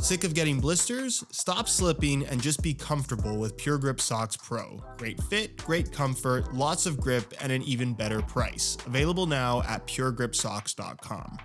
Sick of getting blisters? Stop slipping and just be comfortable with Pure Grip Socks Pro. Great fit, great comfort, lots of grip, and an even better price. Available now at puregripsocks.com.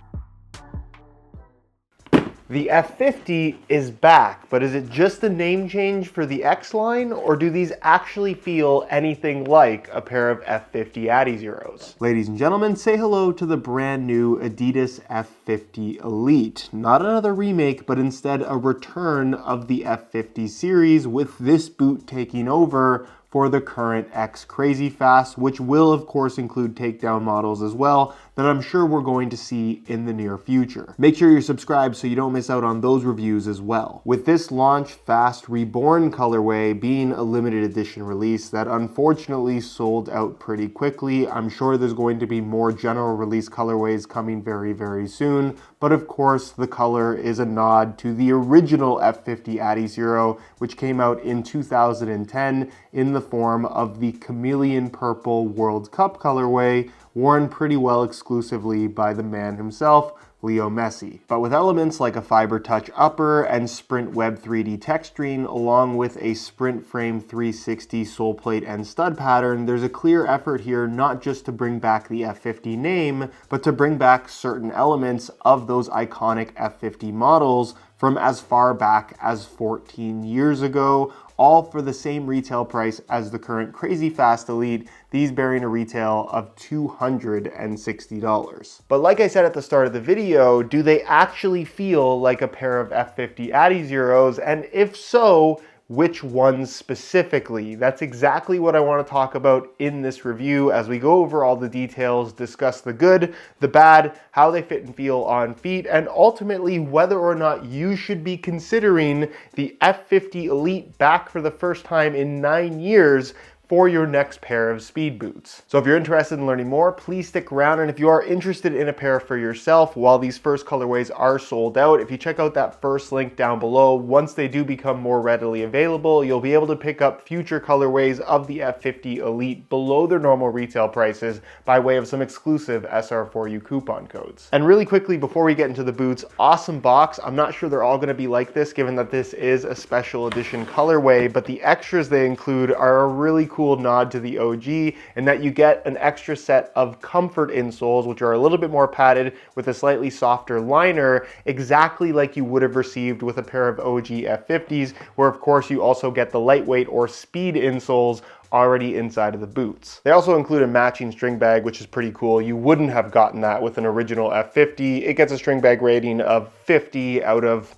The F50 is back, but is it just a name change for the X line, or do these actually feel anything like a pair of F50 Adizeros? Ladies and gentlemen, say hello to the brand new Adidas F50 Elite. Not another remake, but instead a return of the F50 series, with this boot taking over for the current X Crazy Fast, which will of course include takedown models as well, that I'm sure we're going to see in the near future. Make sure you're subscribed so you don't miss out on those reviews as well. With this launch Fast Reborn colorway being a limited edition release that unfortunately sold out pretty quickly, I'm sure there's going to be more general release colorways coming very, very soon. But of course, the color is a nod to the original F50 Adizero, which came out in 2010 in the form of the chameleon purple World Cup colorway, worn pretty well exclusively by the man himself, Leo Messi. But with elements like a fiber touch upper and Sprint Web 3D texturing, along with a Sprint Frame 360 sole plate and stud pattern, there's a clear effort here not just to bring back the F50 name, but to bring back certain elements of those iconic F50 models from as far back as 14 years ago, all for the same retail price as the current Crazy Fast Elite, these bearing a retail of $260. But like I said at the start of the video, do they actually feel like a pair of F50 Adizeros? And if so, which ones specifically? That's exactly what I want to talk about in this review as we go over all the details, discuss the good, the bad, how they fit and feel on feet, and ultimately whether or not you should be considering the F50 Elite back for the first time in 9 years for your next pair of speed boots. So if you're interested in learning more, please stick around. And if you are interested in a pair for yourself, while these first colorways are sold out, if you check out that first link down below, once they do become more readily available, you'll be able to pick up future colorways of the F50 Elite below their normal retail prices by way of some exclusive SR4U coupon codes. And really quickly, before we get into the boots, awesome box. I'm not sure they're all gonna be like this, given that this is a special edition colorway, but the extras they include are a really cool nod to the OG, and that you get an extra set of comfort insoles, which are a little bit more padded with a slightly softer liner, exactly like you would have received with a pair of OG F50s, where of course you also get the lightweight or speed insoles already inside of the boots. They also include a matching string bag, which is pretty cool. You wouldn't have gotten that with an original F50. It gets a string bag rating of 50 out of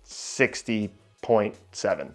60.7.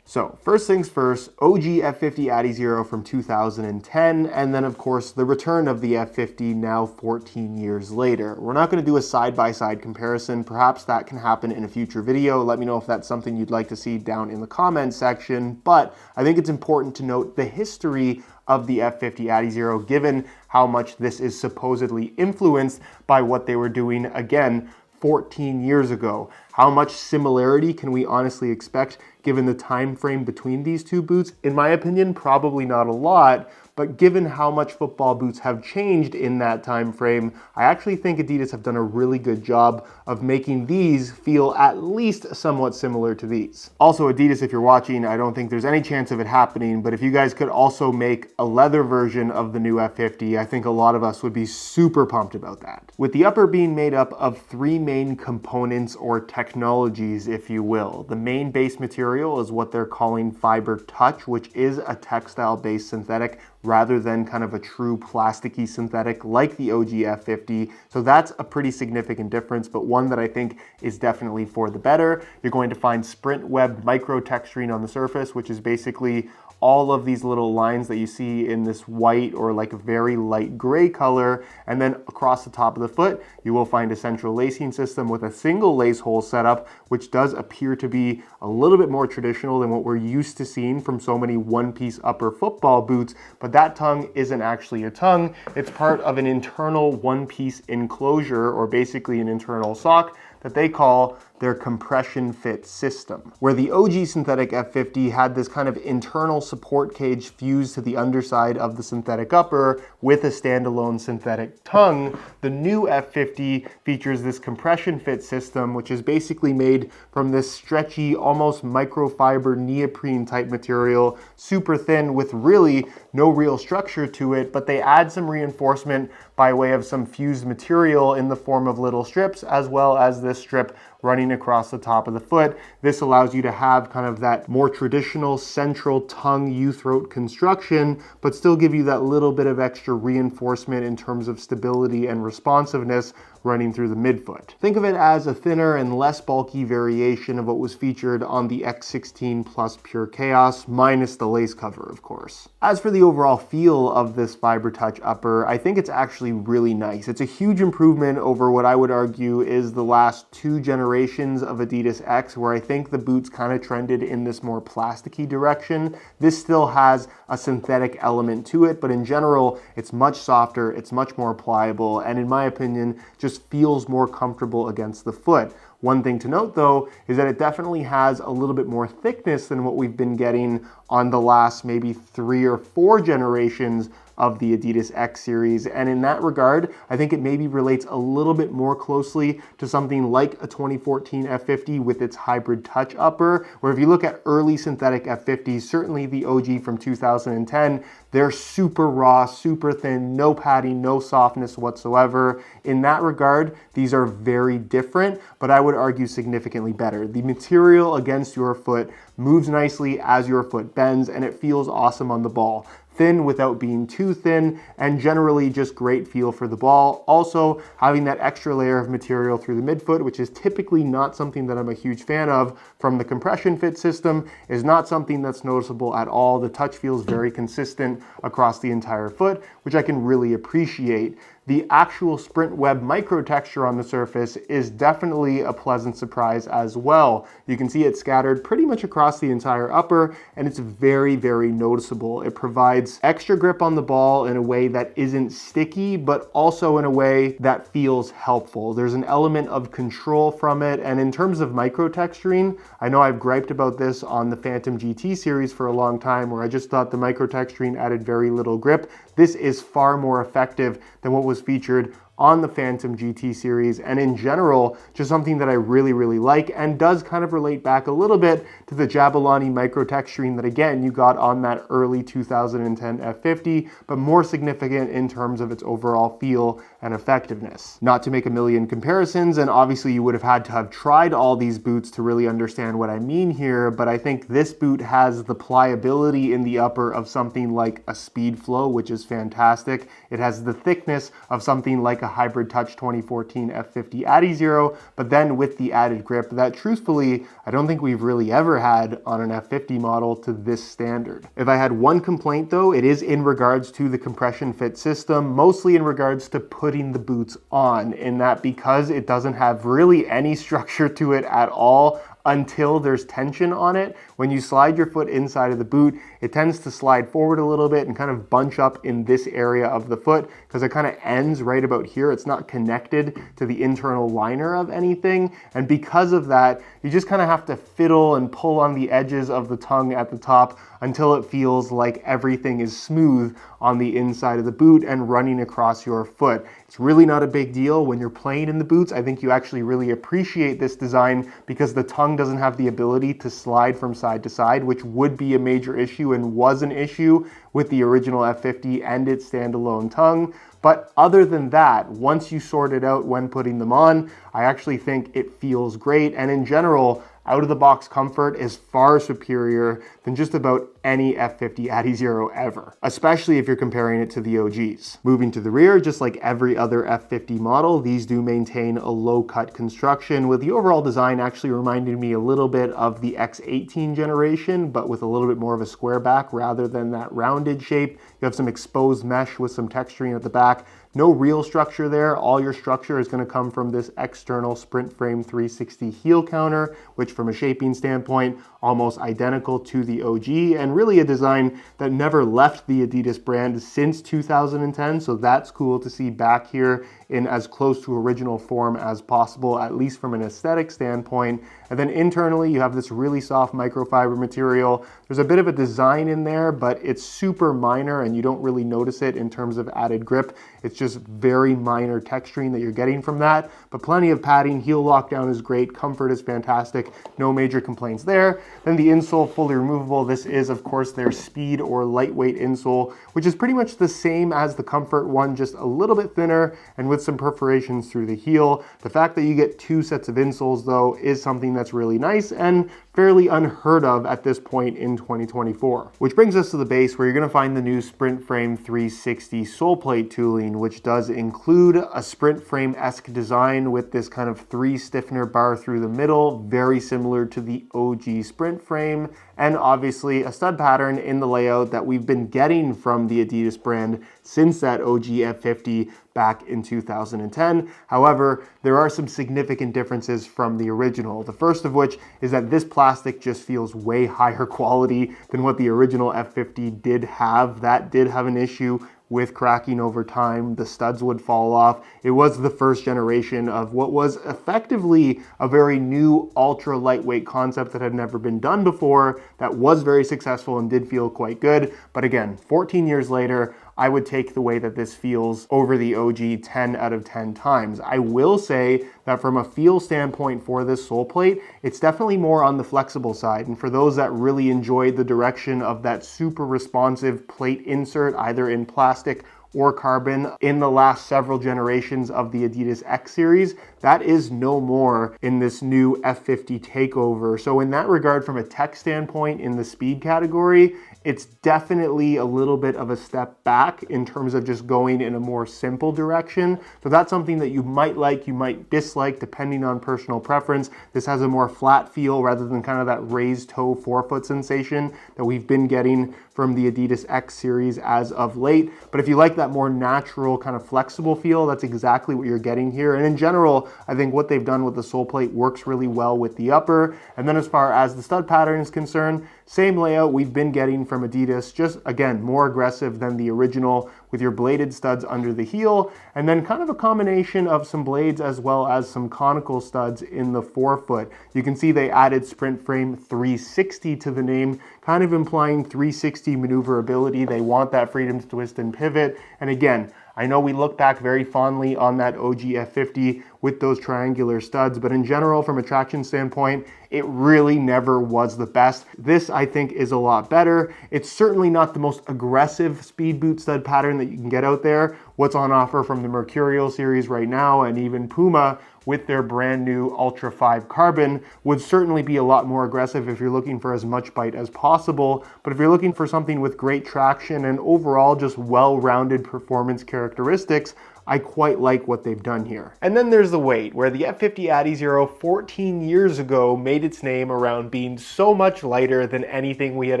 So first things first, OG F50 Adizero from 2010, and then of course the return of the F50 now 14 years later. We're not going to do a side-by-side comparison. Perhaps that can happen in a future video. Let me know if that's something you'd like to see down in the comments section, but I think it's important to note the history of the F50 Adizero, given how much this is supposedly influenced by what they were doing again 14 years ago. How much similarity can we honestly expect given the time frame between these two boots? In my opinion, probably not a lot, but given how much football boots have changed in that time frame, I actually think Adidas have done a really good job of making these feel at least somewhat similar to these. Also, Adidas, if you're watching, I don't think there's any chance of it happening, but if you guys could also make a leather version of the new F50, I think a lot of us would be super pumped about that. With the upper being made up of 3 main components or technologies, if you will. The main base material is what they're calling Fiber Touch, which is a textile-based synthetic rather than kind of a true plasticky synthetic like the OG F50. So that's a pretty significant difference, but one that I think is definitely for the better. You're going to find Sprint Web micro texturing on the surface, which is basically all of these little lines that you see in this white or like a very light gray color. And then across the top of the foot, you will find a central lacing system with a single lace hole setup, which does appear to be a little bit more traditional than what we're used to seeing from so many one-piece upper football boots. But that tongue isn't actually a tongue. It's part of an internal one-piece enclosure, or basically an internal sock, that they call their compression fit system. Where the OG synthetic F50 had this kind of internal support cage fused to the underside of the synthetic upper with a standalone synthetic tongue, the new F50 features this compression fit system, which is basically made from this stretchy, almost microfiber neoprene type material, super thin with really no real structure to it, but they add some reinforcement by way of some fused material in the form of little strips, as well as this strip running across the top of the foot. This allows you to have kind of that more traditional central tongue U-throat construction, but still give you that little bit of extra reinforcement in terms of stability and responsiveness running through the midfoot. Think of it as a thinner and less bulky variation of what was featured on the X16 Plus Pure Chaos, minus the lace cover, of course. As for the overall feel of this FiberTouch upper, I think it's actually really nice. It's a huge improvement over what I would argue is the last 2 generations of Adidas X, where I think the boots kind of trended in this more plasticky direction. This still has a synthetic element to it, but in general, it's much softer, it's much more pliable, and in my opinion, just feels more comfortable against the foot. One thing to note though is that it definitely has a little bit more thickness than what we've been getting on the last maybe 3 or 4 generations of the Adidas X series. And in that regard, I think it maybe relates a little bit more closely to something like a 2014 F50 with its hybrid touch upper, where if you look at early synthetic F50s, certainly the OG from 2010, they're super raw, super thin, no padding, no softness whatsoever. In that regard, these are very different, but I would argue significantly better. The material against your foot moves nicely as your foot bends, and it feels awesome on the ball. Thin without being too thin, and generally just great feel for the ball. Also, having that extra layer of material through the midfoot, which is typically not something that I'm a huge fan of from the compression fit system, is not something that's noticeable at all. The touch feels very consistent across the entire foot, which I can really appreciate. The actual Sprint Web micro texture on the surface is definitely a pleasant surprise as well. You can see it scattered pretty much across the entire upper, and it's very, very noticeable. It provides extra grip on the ball in a way that isn't sticky, but also in a way that feels helpful. There's an element of control from it, and in terms of micro texturing, I know I've griped about this on the Phantom GT series for a long time, where I just thought the micro texturing added very little grip. This is far more effective than what was featured on the Phantom GT series, and in general, just something that I really, really like, and does kind of relate back a little bit to the Jabulani micro texturing that again, you got on that early 2010 F50, but more significant in terms of its overall feel and effectiveness. Not to make a million comparisons, and obviously you would have had to have tried all these boots to really understand what I mean here, but I think this boot has the pliability in the upper of something like a Speed Flow, which is fantastic. It has the thickness of something like a hybrid touch 2014 F50 adizero, but then with the added grip that truthfully, I don't think we've really ever had on an F50 model to this standard. If I had one complaint though, it is in regards to the compression fit system, mostly in regards to putting the boots on, in that because it doesn't have really any structure to it at all until there's tension on it. When you slide your foot inside of the boot, it tends to slide forward a little bit and kind of bunch up in this area of the foot because it kind of ends right about here. It's not connected to the internal liner of anything. And because of that, you just kind of have to fiddle and pull on the edges of the tongue at the top until it feels like everything is smooth on the inside of the boot and running across your foot. It's really not a big deal when you're playing in the boots. I think you actually really appreciate this design because the tongue doesn't have the ability to slide from side to side, which would be a major issue and was an issue with the original F50 and its standalone tongue. But other than that, once you sort it out when putting them on, I actually think it feels great. And in general, out-of-the-box comfort is far superior than just about any F50 adizero ever, especially if you're comparing it to the OGs. Moving to the rear, just like every other F50 model, these do maintain a low-cut construction, with the overall design actually reminding me a little bit of the X18 generation, but with a little bit more of a square back rather than that rounded shape. You have some exposed mesh with some texturing at the back. No real structure there. All your structure is going to come from this external Sprint Frame 360 heel counter, which from a shaping standpoint, almost identical to the OG, and really a design that never left the Adidas brand since 2010. So that's cool to see back here in as close to original form as possible, at least from an aesthetic standpoint. And then internally, you have this really soft microfiber material. There's a bit of a design in there, but it's super minor and you don't really notice it in terms of added grip. It's just very minor texturing that you're getting from that, but plenty of padding. Heel lockdown is great. Comfort is fantastic. No major complaints there. Then the insole, fully removable. This is, of course, their speed or lightweight insole, which is pretty much the same as the Comfort one, just a little bit thinner and with some perforations through the heel. The fact that you get two sets of insoles, though, is something that's really nice and fairly unheard of at this point in 2024. Which brings us to the base, where you're going to find the new Sprint Frame 360 sole plate tooling, which does include a Sprint Frame-esque design with this kind of 3 stiffener bar through the middle, very similar to the OG Sprint Frame, and obviously a stud pattern in the layout that we've been getting from the Adidas brand since that OG F50 back in 2010. However, there are some significant differences from the original. The first of which is that this plastic just feels way higher quality than what the original F50 did have. That did have an issue with cracking over time. The studs would fall off. It was the first generation of what was effectively a very new ultra lightweight concept that had never been done before, that was very successful and did feel quite good. But again, 14 years later, I would take the way that this feels over the OG 10 out of 10 times. I will say that from a feel standpoint for this sole plate, it's definitely more on the flexible side. And for those that really enjoyed the direction of that super responsive plate insert, either in plastic or carbon in the last several generations of the Adidas X series, that is no more in this new F50 takeover. So in that regard, from a tech standpoint in the speed category, it's definitely a little bit of a step back in terms of just going in a more simple direction. So that's something that you might like, you might dislike, depending on personal preference. This has a more flat feel rather than kind of that raised toe forefoot sensation that we've been getting from the Adidas X series as of late. But if you like that more natural kind of flexible feel, that's exactly what you're getting here. And in general, I think what they've done with the sole plate works really well with the upper. And then as far as the stud pattern is concerned, same layout we've been getting from Adidas, just again, more aggressive than the original with your bladed studs under the heel, and then kind of a combination of some blades as well as some conical studs in the forefoot. You can see they added Sprint Frame 360 to the name, kind of implying 360 maneuverability. They want that freedom to twist and pivot. And again, I know we look back very fondly on that OG F50 with those triangular studs, but in general, from a traction standpoint, it really never was the best. This, I think, is a lot better. It's certainly not the most aggressive speed boot stud pattern that you can get out there. What's on offer from the Mercurial series right now, and even Puma with their brand new Ultra 5 Carbon, would certainly be a lot more aggressive if you're looking for as much bite as possible. But if you're looking for something with great traction and overall just well-rounded performance characteristics, I quite like what they've done here. And then there's the weight, where the F50 adizero 14 years ago made its name around being so much lighter than anything we had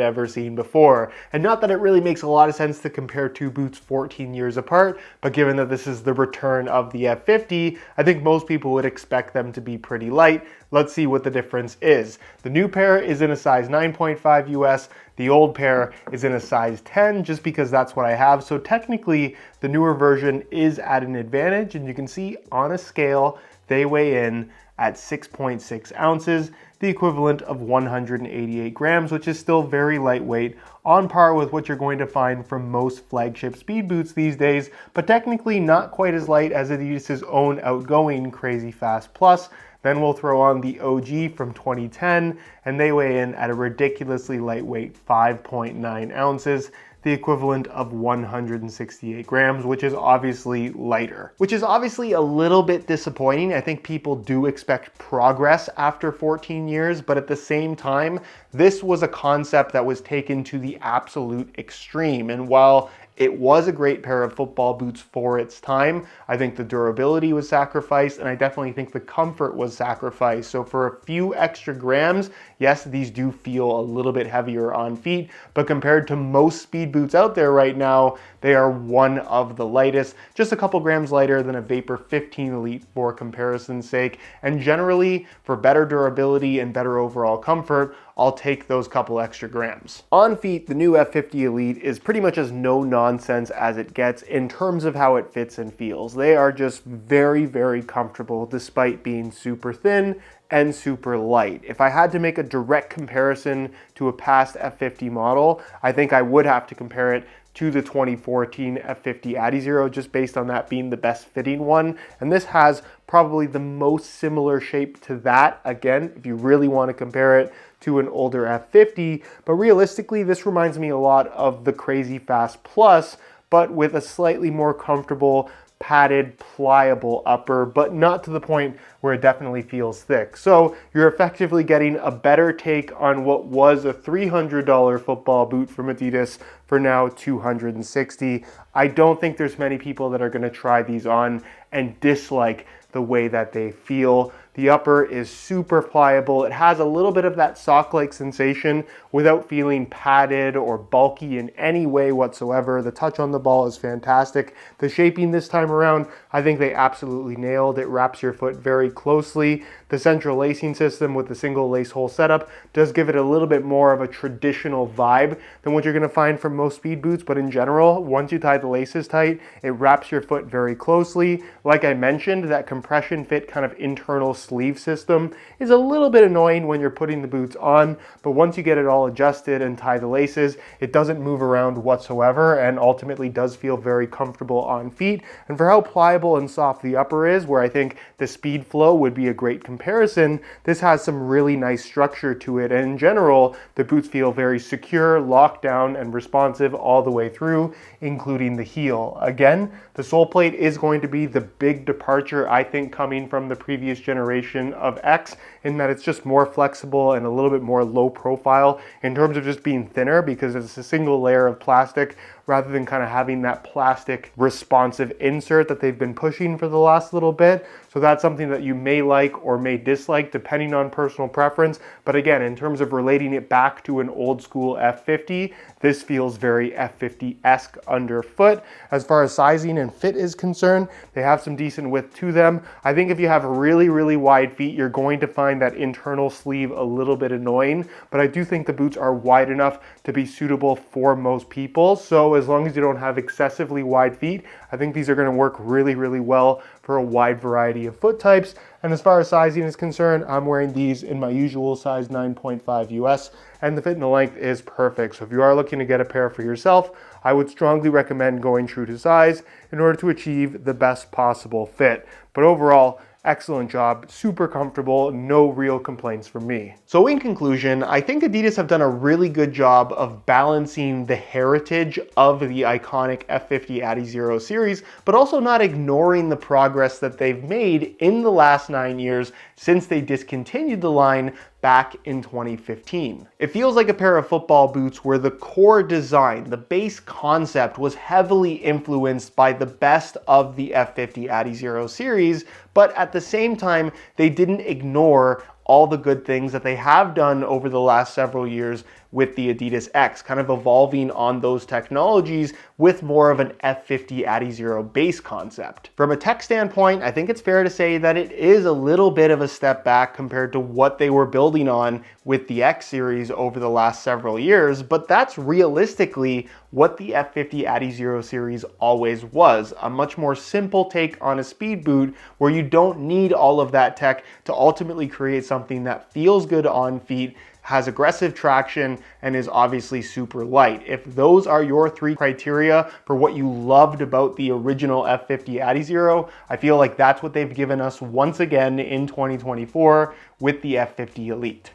ever seen before. And not that it really makes a lot of sense to compare two boots 14 years apart, but given that this is the return of the F50, I think most people would expect them to be pretty light. Let's see what the difference is. The new pair is in a size 9.5 US. The old pair is in a size 10, just because that's what I have. So technically, the newer version is at an advantage, and you can see on a scale, they weigh in at 6.6 ounces, the equivalent of 188 grams, which is still very lightweight, on par with what you're going to find from most flagship speed boots these days, but technically not quite as light as Adidas's own outgoing Crazy Fast Plus. Then we'll throw on the OG from 2010, and they weigh in at a ridiculously lightweight 5.9 ounces, the equivalent of 168 grams, which is obviously lighter. Which is obviously a little bit disappointing. I think people do expect progress after 14 years, but at the same time, this was a concept that was taken to the absolute extreme. And while it was a great pair of football boots for its time, I think the durability was sacrificed, and I definitely think the comfort was sacrificed. So for a few extra grams, yes, these do feel a little bit heavier on feet, but compared to most speed boots out there right now, they are one of the lightest, just a couple grams lighter than a Vapor 15 Elite for comparison's sake. And generally, for better durability and better overall comfort, I'll take those couple extra grams. On feet, the new F50 Elite is pretty much as no nonsense as it gets in terms of how it fits and feels. They are just very, very comfortable despite being super thin and super light. If I had to make a direct comparison to a past F50 model, I think I would have to compare it to the 2014 F50 Adizero, just based on that being the best fitting one. And this has probably the most similar shape to that, again, if you really want to compare it to an older F50. But realistically, this reminds me a lot of the Crazy Fast Plus, but with a slightly more comfortable, padded, pliable upper, but not to the point where it definitely feels thick. So you're effectively getting a better take on what was a $300 football boot from Adidas for now $260. I don't think there's many people that are going to try these on and dislike the way that they feel. The upper is super pliable. It has a little bit of that sock-like sensation without feeling padded or bulky in any way whatsoever. The touch on the ball is fantastic. The shaping this time around, I think they absolutely nailed. It wraps your foot very closely. The central lacing system with the single lace hole setup does give it a little bit more of a traditional vibe than what you're going to find from most speed boots, but in general, once you tie the laces tight, it wraps your foot very closely. Like I mentioned, that compression fit kind of internal sleeve system is a little bit annoying when you're putting the boots on, but once you get it all adjusted and tie the laces, it doesn't move around whatsoever and ultimately does feel very comfortable on feet. And for how pliable and soft the upper is, where I think the Speed Flow would be a great comparison, this has some really nice structure to it. And in general, the boots feel very secure, locked down, and responsive all the way through, including the heel. Again, the sole plate is going to be the big departure, I think, coming from the previous generation of X, in that it's just more flexible and a little bit more low profile in terms of just being thinner, because it's a single layer of plastic rather than kind of having that plastic responsive insert that they've been pushing for the last little bit. So that's something that you may like or may dislike depending on personal preference. But again, in terms of relating it back to an old school F50, this feels very F50-esque underfoot. As far as sizing and fit is concerned, they have some decent width to them. I think if you have really, really wide feet, you're going to find that internal sleeve a little bit annoying, but I do think the boots are wide enough to be suitable for most people. So as long as you don't have excessively wide feet, I think these are going to work really, really well for a wide variety of foot types. And as far as sizing is concerned, I'm wearing these in my usual size 9.5 US, and the fit and the length is perfect. So if you are looking to get a pair for yourself, I would strongly recommend going true to size in order to achieve the best possible fit. But overall, excellent job, super comfortable, no real complaints from me. So in conclusion, I think Adidas have done a really good job of balancing the heritage of the iconic F50 Adizero series, but also not ignoring the progress that they've made in the last 9 years since they discontinued the line back in 2015. It feels like a pair of football boots where the core design, the base concept, was heavily influenced by the best of the F50 Adizero series, but at the same time, they didn't ignore all the good things that they have done over the last several years with the Adidas X, kind of evolving on those technologies with more of an F50 Adizero base concept. From a tech standpoint, I think it's fair to say that it is a little bit of a step back compared to what they were building on with the X series over the last several years, but that's realistically what the F50 Adizero series always was, a much more simple take on a speed boot where you don't need all of that tech to ultimately create something that feels good on feet, has aggressive traction, and is obviously super light. If those are your three criteria for what you loved about the original F50 Adizero, I feel like that's what they've given us once again in 2024 with the F50 Elite.